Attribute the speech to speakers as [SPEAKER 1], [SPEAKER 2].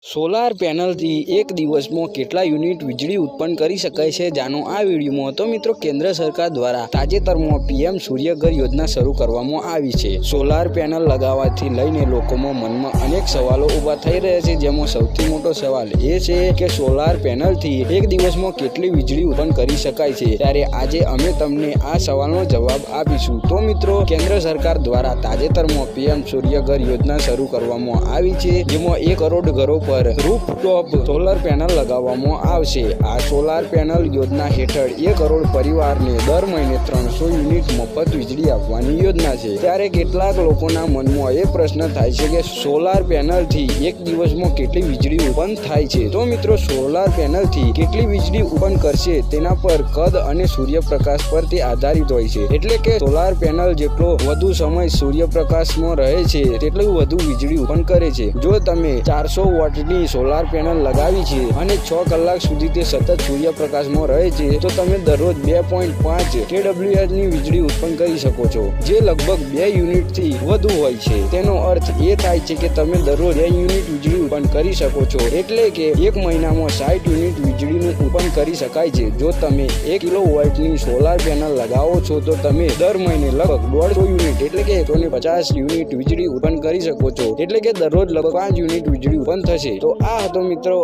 [SPEAKER 1] Solar પેનલથી એક દિવસમાં કેટલા યુનિટ વીજળી ઉત્પન્ન કરી શકાય છે જાણો આ વિડીયોમાં। તો મિત્રો, કેન્દ્ર સરકાર દ્વારા તાજેતરમાં પીએમ સૂર્યઘર યોજના શરૂ કરવામાં આવી છે। સોલાર પેનલ લગાવવાથી લઈને લોકોમાં મનમાં અનેક સવાલો ઊભા થઈ રહ્યા છે, જેમાં સૌથી મોટો સવાલ એ છે કે સોલાર પેનલથી એક દિવસમાં કેટલી વીજળી ઉત્પન્ન કરી શકાય છે। ત્યારે આજે અમે તમને આ સવાલનો જવાબ આપીશું। તો મિત્રો, કેન્દ્ર સરકાર દ્વારા તાજેતરમાં પીએમ સૂર્યઘર યોજના શરૂ કરવામાં આવી છે, જેમાં 1 કરોડ ઘરો પર રૂફટોપ સોલર પેનલ લગાવવામાં આવશે। આ સોલાર પેનલ યોજના હેઠળ 1 કરોડ પરિવારને દર મહિને 300 યુનિટ મફત વીજળી આપવાની યોજના છે। ત્યારે કેટલાક લોકોના મનમાં એ પ્રશ્ન થાય છે કે સોલાર પેનલથી એક દિવસમાં કેટલી વીજળી ઉત્પન્ન થાય છે। તો મિત્રો, સોલાર પેનલથી કેટલી વીજળી ઉત્પન્ન કરશે તેના પર કદ અને સૂર્યપ્રકાશ પર તે આધારિત હોય છે। એટલે કે સોલાર પેનલ જેટલો વધુ સમય સૂર્યપ્રકાશમાં રહે છે તેટલું વધુ વીજળી ઉત્પન્ન કરે છે। જો તમે 400 વોટની સોલાર પેનલ લગાવી છે અને 6 કલાક સુધી તે સતત સૂર્યપ્રકાશમાં રહે છે, તો તમે દરરોજ 2.5 kWh ની વીજળી ઉત્પન્ન કરી શકો છો, જે લગભગ 2 યુનિટથી વધુ હોય છે। તેનો અર્થ એ થાય છે કે તમે દરરોજ 2 યુનિટ વીજળી ઉત્પન્ન કરી શકો છો, એટલે કે એક મહિનામાં 60 યુનિટ વીજળીનું ઉત્પન્ન કરી શકાય છે। જો તમે 1 કિલોવોટની સોલાર પેનલ લગાવો છો તો તમે દર મહિને લગભગ 150 યુનિટ એટલે કે 150 યુનિટ વીજળી ઉત્પન્ન કરી શકો છો, એટલે કે દરરોજ લગભગ 5 યુનિટ વીજળી ઉત્પન્ન થશે। તો આ હતો મિત્રો